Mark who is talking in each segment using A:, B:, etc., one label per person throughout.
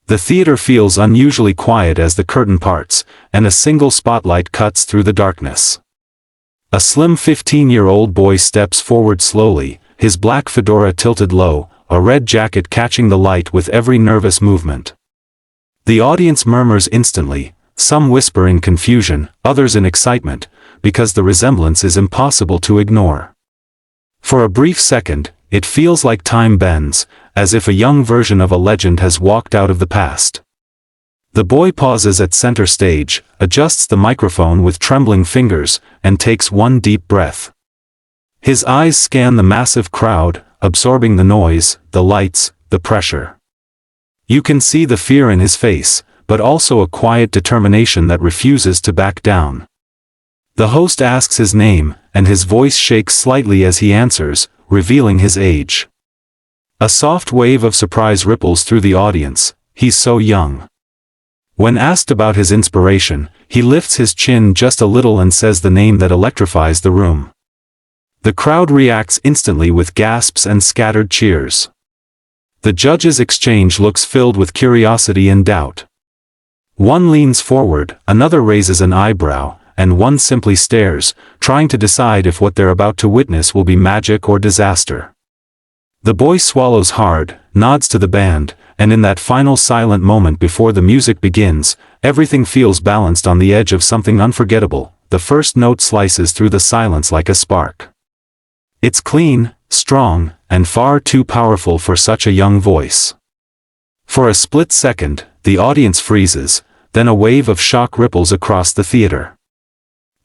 A: The theater feels unusually quiet as the curtain parts, and a single spotlight cuts through the darkness. A slim 15-year-old boy steps forward slowly, his black fedora tilted low, a red jacket catching the light with every nervous movement. The audience murmurs instantly, some whisper in confusion, others in excitement, because the resemblance is impossible to ignore. For a brief second, it feels like time bends, as if a young version of a legend has walked out of the past. The boy pauses at center stage, adjusts the microphone with trembling fingers, and takes one deep breath. His eyes scan the massive crowd, absorbing the noise, the lights, the pressure. You can see the fear in his face, but also a quiet determination that refuses to back down. The host asks his name, and his voice shakes slightly as he answers, revealing his age. A soft wave of surprise ripples through the audience. He's so young. When asked about his inspiration, he lifts his chin just a little and says the name that electrifies the room. The crowd reacts instantly with gasps and scattered cheers. The judges' exchange looks filled with curiosity and doubt. One leans forward, another raises an eyebrow, and one simply stares, trying to decide if what they're about to witness will be magic or disaster. The boy swallows hard, nods to the band, and in that final silent moment before the music begins, everything feels balanced on the edge of something unforgettable. The first note slices through the silence like a spark. It's clean, strong, and far too powerful for such a young voice. For a split second, the audience freezes, then a wave of shock ripples across the theater.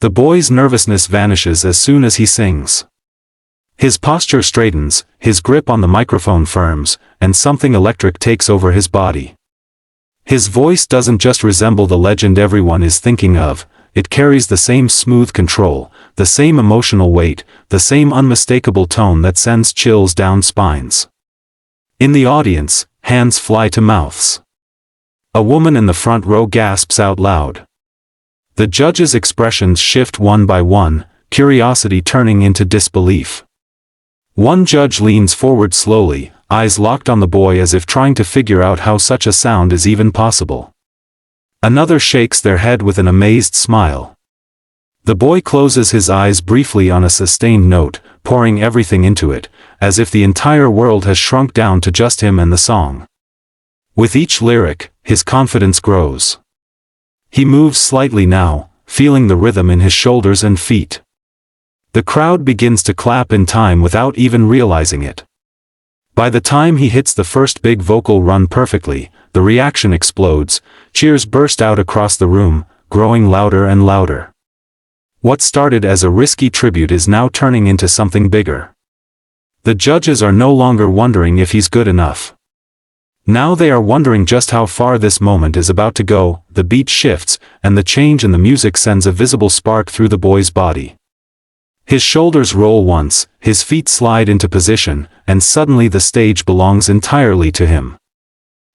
A: The boy's nervousness vanishes as soon as he sings. His posture straightens, his grip on the microphone firms, and something electric takes over his body. His voice doesn't just resemble the legend everyone is thinking of, it carries the same smooth control, the same emotional weight, the same unmistakable tone that sends chills down spines. In the audience, hands fly to mouths. A woman in the front row gasps out loud. The judges' expressions shift one by one, curiosity turning into disbelief. One judge leans forward slowly, eyes locked on the boy as if trying to figure out how such a sound is even possible. Another shakes their head with an amazed smile. The boy closes his eyes briefly on a sustained note, pouring everything into it, as if the entire world has shrunk down to just him and the song. With each lyric, his confidence grows. He moves slightly now, feeling the rhythm in his shoulders and feet. The crowd begins to clap in time without even realizing it. By the time he hits the first big vocal run perfectly, the reaction explodes, cheers burst out across the room, growing louder and louder. What started as a risky tribute is now turning into something bigger. The judges are no longer wondering if he's good enough. Now they are wondering just how far this moment is about to go. The beat shifts, and the change in the music sends a visible spark through the boy's body. His shoulders roll once, his feet slide into position, and suddenly the stage belongs entirely to him.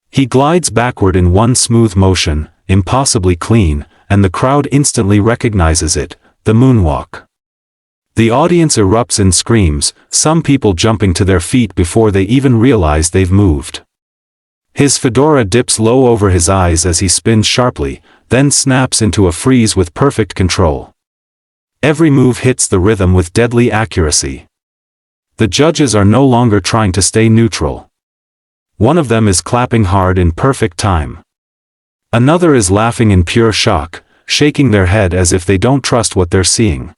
A: He glides backward in one smooth motion, impossibly clean, and the crowd instantly recognizes it, the moonwalk. The audience erupts in screams, some people jumping to their feet before they even realize they've moved. His fedora dips low over his eyes as he spins sharply, then snaps into a freeze with perfect control. Every move hits the rhythm with deadly accuracy. The judges are no longer trying to stay neutral. One of them is clapping hard in perfect time. Another is laughing in pure shock, shaking their head as if they don't trust what they're seeing.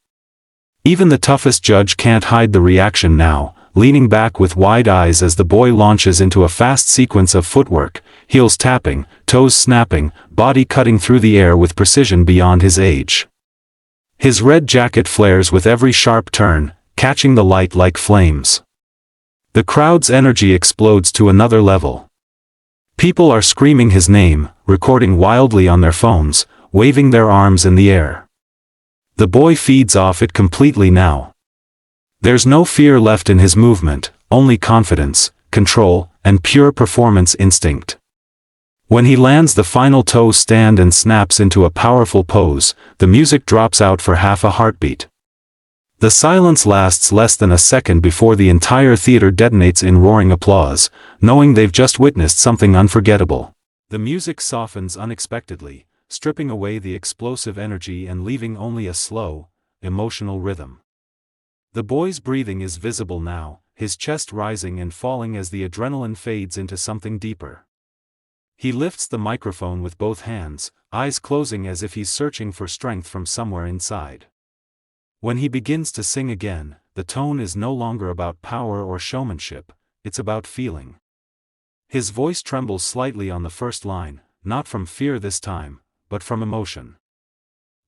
A: Even the toughest judge can't hide the reaction now, leaning back with wide eyes as the boy launches into a fast sequence of footwork, heels tapping, toes snapping, body cutting through the air with precision beyond his age. His red jacket flares with every sharp turn, catching the light like flames. The crowd's energy explodes to another level. People are screaming his name, recording wildly on their phones, waving their arms in the air. The boy feeds off it completely now. There's no fear left in his movement, only confidence, control, and pure performance instinct. When he lands the final toe stand and snaps into a powerful pose, the music drops out for half a heartbeat. The silence lasts less than a second before the entire theater detonates in roaring applause, knowing they've just witnessed something unforgettable. The music softens unexpectedly, stripping away the explosive energy and leaving only a slow, emotional rhythm. The boy's breathing is visible now, his chest rising and falling as the adrenaline fades into something deeper. He lifts the microphone with both hands, eyes closing as if he's searching for strength from somewhere inside. When he begins to sing again, the tone is no longer about power or showmanship, it's about feeling. His voice trembles slightly on the first line, not from fear this time, but from emotion.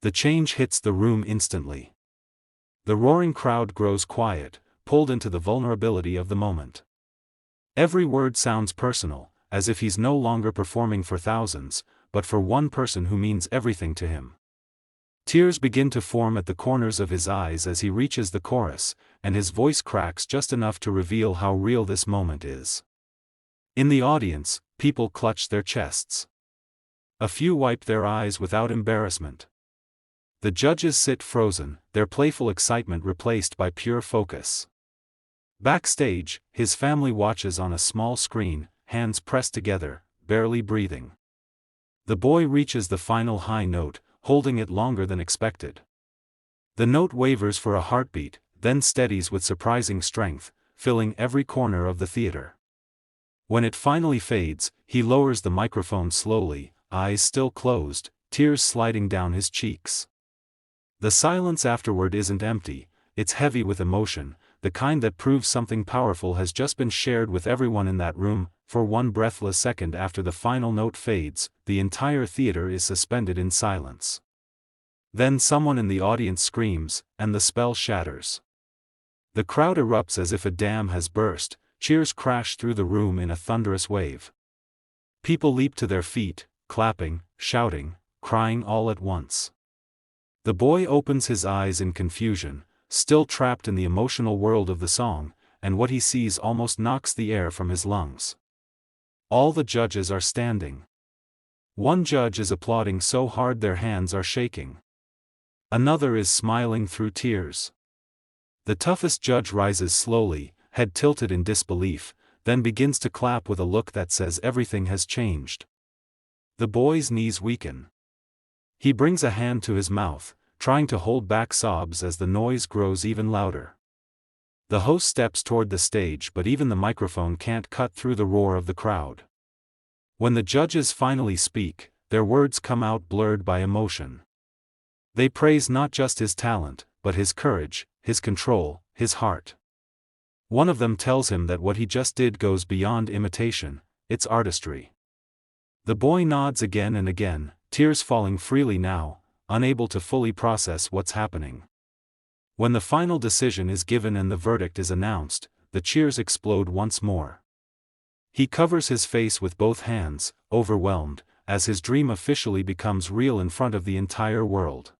A: The change hits the room instantly. The roaring crowd grows quiet, pulled into the vulnerability of the moment. Every word sounds personal, as if he's no longer performing for thousands, but for one person who means everything to him. Tears begin to form at the corners of his eyes as he reaches the chorus, and his voice cracks just enough to reveal how real this moment is. In the audience, people clutch their chests. A few wipe their eyes without embarrassment. The judges sit frozen, their playful excitement replaced by pure focus. Backstage, his family watches on a small screen, hands pressed together, barely breathing. The boy reaches the final high note, holding it longer than expected. The note wavers for a heartbeat, then steadies with surprising strength, filling every corner of the theater. When it finally fades, he lowers the microphone slowly, eyes still closed, tears sliding down his cheeks. The silence afterward isn't empty, it's heavy with emotion, the kind that proves something powerful has just been shared with everyone in that room. For one breathless second after the final note fades, the entire theater is suspended in silence. Then someone in the audience screams, and the spell shatters. The crowd erupts as if a dam has burst, cheers crash through the room in a thunderous wave. People leap to their feet, clapping, shouting, crying all at once. The boy opens his eyes in confusion, still trapped in the emotional world of the song, and what he sees almost knocks the air from his lungs. All the judges are standing. One judge is applauding so hard their hands are shaking. Another is smiling through tears. The toughest judge rises slowly, head tilted in disbelief, then begins to clap with a look that says everything has changed. The boy's knees weaken. He brings a hand to his mouth, trying to hold back sobs as the noise grows even louder. The host steps toward the stage, but even the microphone can't cut through the roar of the crowd. When the judges finally speak, their words come out blurred by emotion. They praise not just his talent, but his courage, his control, his heart. One of them tells him that what he just did goes beyond imitation, it's artistry. The boy nods again and again, tears falling freely now, unable to fully process what's happening. When the final decision is given and the verdict is announced, the cheers explode once more. He covers his face with both hands, overwhelmed, as his dream officially becomes real in front of the entire world.